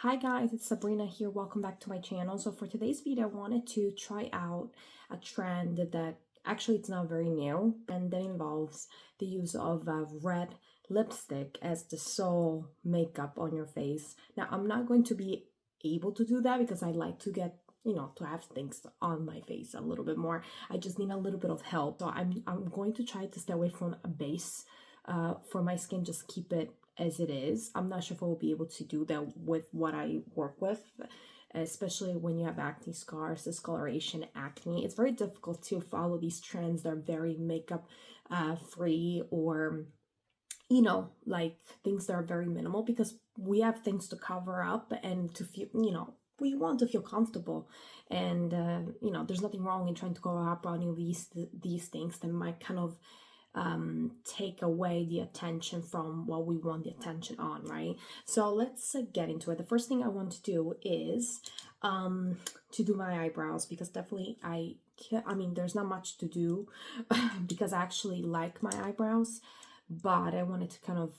Hi guys, it's Sabrina here. Welcome back to my channel. So for today's video, I wanted to try out a trend that actually it's not very new, and that involves the use of red lipstick as the sole makeup on your face. Now, I'm not going to be able to do that because I like to get to have things on my face a little bit more. I just need a little bit of help. So I'm going to try to stay away from a base for my skin, just keep it as it is. I'm not sure if I will be able to do that with what I work with, especially when you have acne scars, discoloration, acne. It's very difficult to follow these trends that are very makeup free, or like things that are very minimal, because we have things to cover up and to feel, we want to feel comfortable. And there's nothing wrong in trying to cover up on these things that might kind of take away the attention from what we want the attention on, right? So let's get into it. The first thing I want to do is to do my eyebrows, because definitely I mean, there's not much to do because I actually like my eyebrows, but I wanted to kind of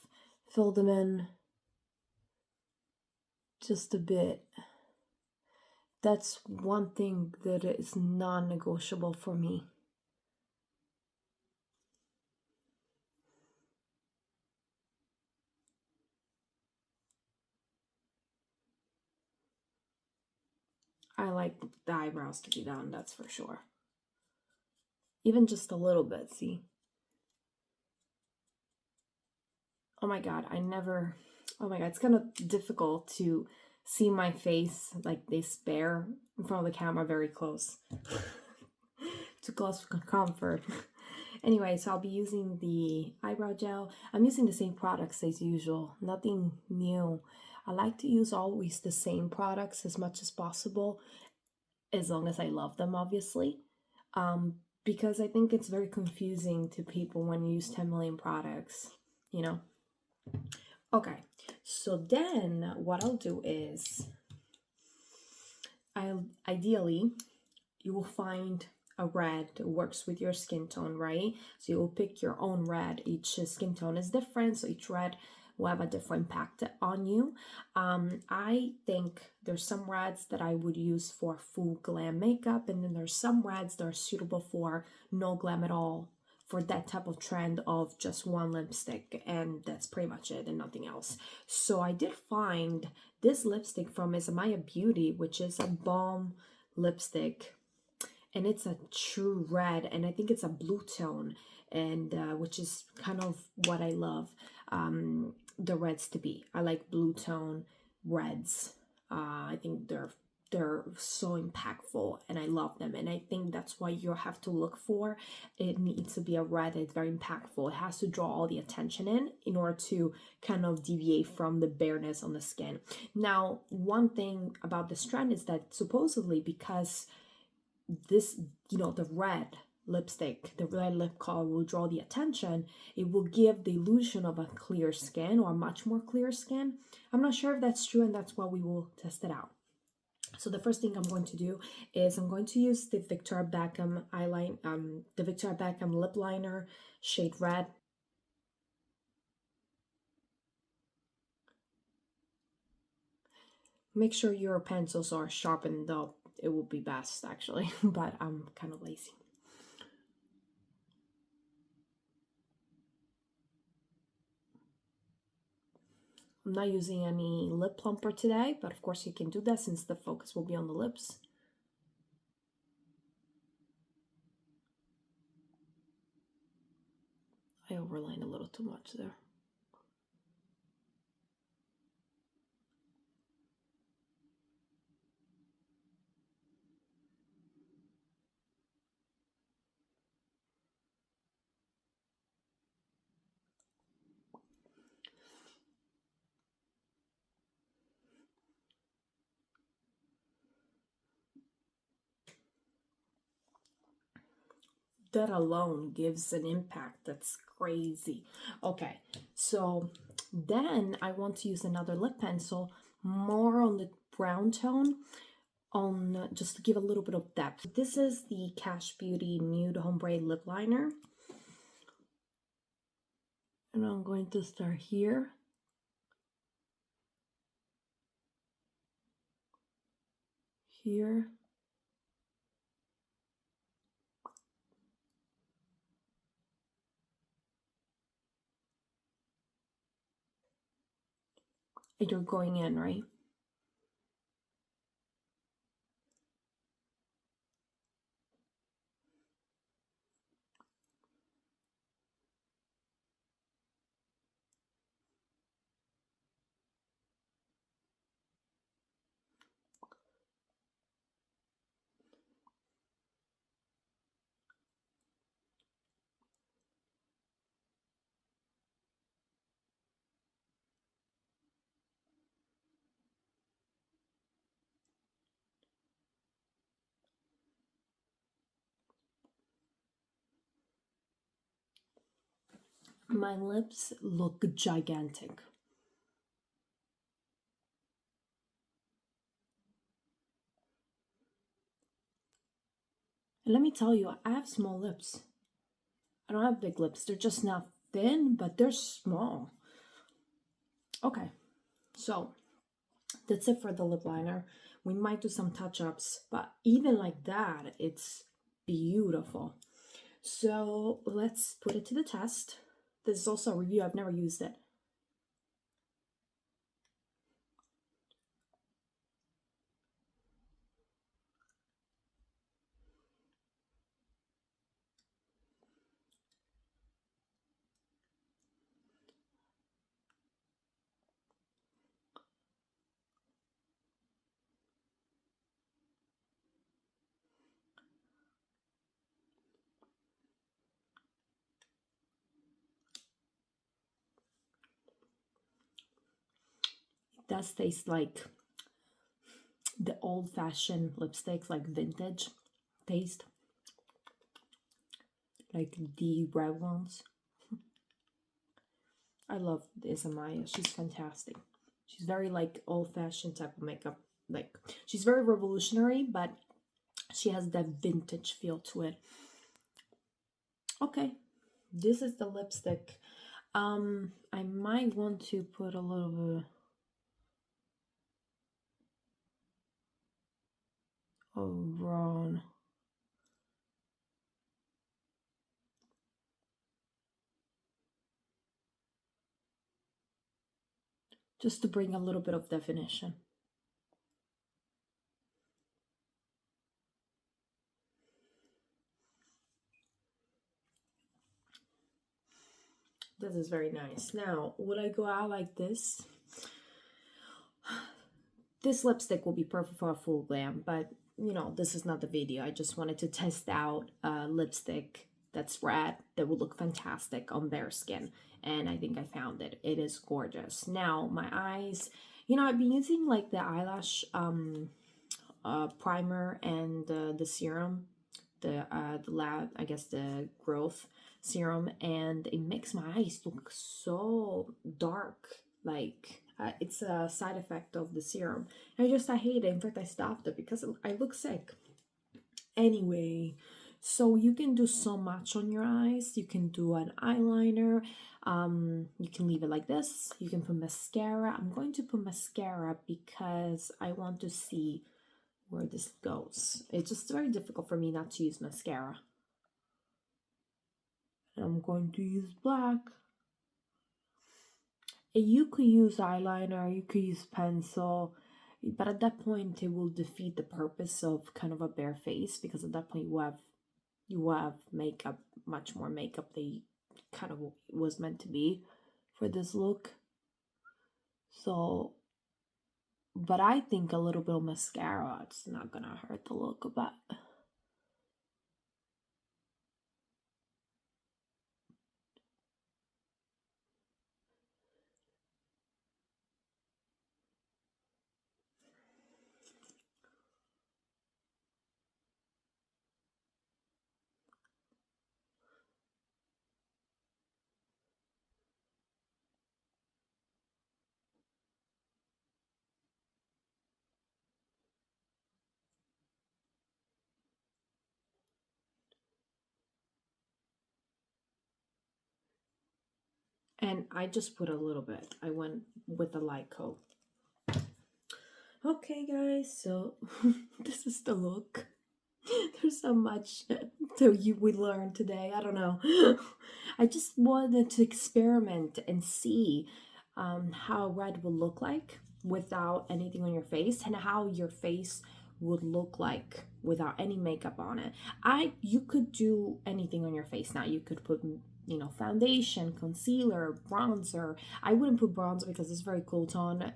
fill them in just a bit. That's one thing that is non-negotiable for me. I like the eyebrows to be done, that's for sure. Even just a little bit, see? Oh my god, oh my god, it's kind of difficult to see my face like this bare in front of the camera very close. Too close for comfort. Anyway, so I'll be using the eyebrow gel. I'm using the same products as usual, nothing new. I like to use always the same products as much as possible, as long as I love them, obviously. Because I think it's very confusing to people when you use 10 million products, you know? Okay, so then what I'll do is, ideally, you will find a red that works with your skin tone, right? So you will pick your own red. Each skin tone is different, so each red will have a different impact on you. I think there's some reds that I would use for full glam makeup, and then there's some reds that are suitable for no glam at all, for that type of trend of just one lipstick, and that's pretty much it and nothing else. So I did find this lipstick from Isamaya Beauty, which is a balm lipstick, and it's a true red, and I think it's a blue tone, and which is kind of what I love the reds to be. I like blue tone reds. I think they're so impactful, and I love them, and I think that's why you have to look for it. Needs to be a red that's very impactful. It has to draw all the attention in order to kind of deviate from the bareness on the skin. Now, one thing about this trend is that supposedly, because this, the red lipstick, the red lip color will draw the attention, it will give the illusion of a clear skin, or a much more clear skin. I'm not sure if that's true, and that's why we will test it out. So the first thing I'm going to do is I'm going to use the Victoria Beckham the Victoria Beckham lip liner, shade red. Make sure your pencils are sharpened up. It will be best, actually, but I'm kind of lazy. I'm not using any lip plumper today, but of course you can do that since the focus will be on the lips. I overlined a little too much there. That alone gives an impact that's crazy. Okay, so then I want to use another lip pencil, more on the brown tone, on just to give a little bit of depth. This is the Cash Beauty Nude Ombre Lip Liner, and I'm going to start here. here. And you're going in, right? My lips look gigantic. And let me tell you, I have small lips. I don't have big lips. They're just not thin, but they're small. Okay, so that's it for the lip liner. We might do some touch-ups, but even like that, it's beautiful. So let's put it to the test. This is also a review. I've never used it. It does taste like the old-fashioned lipsticks, like vintage taste, like the red ones. I love this Amaya. She's fantastic. She's very like old-fashioned type of makeup. Like she's very revolutionary, but she has that vintage feel to it. Okay, this is the lipstick. I might want to put a little bit around. Just to bring a little bit of definition. This is very nice. Now, would I go out like this? This lipstick will be perfect for a full glam, but you know, this is not the video. I just wanted to test out a lipstick that's red that would look fantastic on bare skin. And I think I found it. It is gorgeous. Now, my eyes, you know, I've been using like the eyelash primer and the serum, the lab, I guess the growth serum, and it makes my eyes look so dark. Like it's a side effect of the serum. I hate it. In fact, I stopped it because I look sick. Anyway, so you can do so much on your eyes. You can do an eyeliner. You can leave it like this. You can put mascara. I'm going to put mascara because I want to see where this goes. It's just very difficult for me not to use mascara. And I'm going to use black. And you could use eyeliner, you could use pencil, but at that point it will defeat the purpose of kind of a bare face, because at that point you have makeup, much more makeup than kind of was meant to be for this look. So, but I think a little bit of mascara, it's not gonna hurt the look, but and I just put a little bit. I went with the light coat. Okay, guys, so this is the look. There's so much that we learned today. I don't know. I just wanted to experiment and see how red will look like without anything on your face, and how your face would look like without any makeup on it. You could do anything on your face now. You could put foundation, concealer, bronzer. I wouldn't put bronzer because it's very cool tone.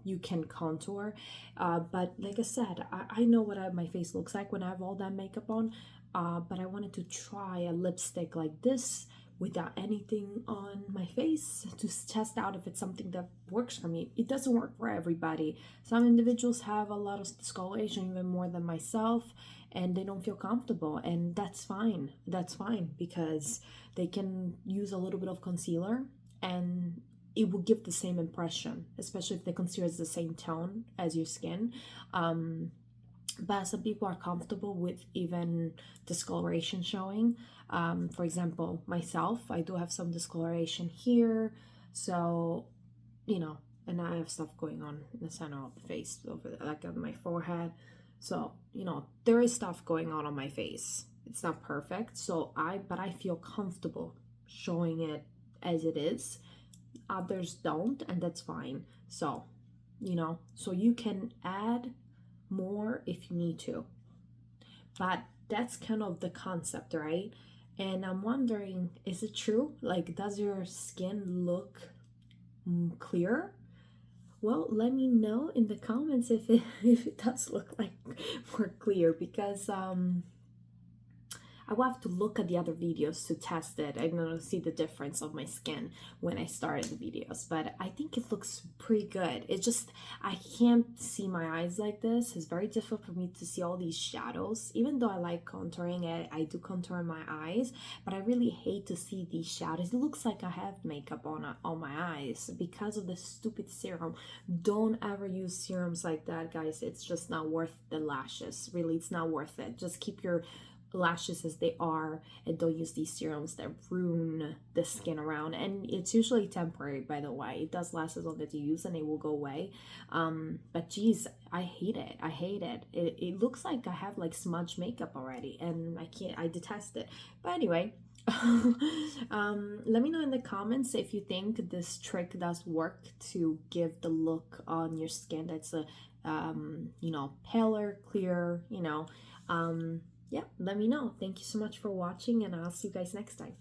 You can contour, but like I said, I know what my face looks like when I have all that makeup on, but I wanted to try a lipstick like this without anything on my face to test out if it's something that works for me. It doesn't work for everybody. Some individuals have a lot of discoloration, even more than myself, and they don't feel comfortable, and that's fine. That's fine, because they can use a little bit of concealer and it will give the same impression, especially if the concealer is the same tone as your skin. But some people are comfortable with even discoloration showing. For example, myself, I do have some discoloration here, so and I have stuff going on in the center of the face, over there, like on my forehead. So there is stuff going on my face. It's not perfect, but I feel comfortable showing it as it is. Others don't, and that's fine. So so you can add more if you need to, but that's kind of the concept, right? And I'm wondering, is it true? Like, does your skin look clear? Well, let me know in the comments if it if it does look like more clear, because I will have to look at the other videos to test it. I'm gonna see the difference of my skin when I started the videos, but I think it looks pretty good. It's just, I can't see my eyes like this. It's very difficult for me to see all these shadows. Even though I like contouring, I do contour my eyes, but I really hate to see these shadows. It looks like I have makeup on my eyes because of the stupid serum. Don't ever use serums like that, guys. It's just not worth the lashes. Really, it's not worth it. Just keep your lashes as they are, and don't use these serums that ruin the skin around. And it's usually temporary, by the way. It does last as long as you use, and it will go away. But geez, I hate it. I hate it. It looks like I have like smudge makeup already, and I detest it. But anyway, let me know in the comments if you think this trick does work to give the look on your skin that's a paler, clear, yeah, let me know. Thank you so much for watching, and I'll see you guys next time.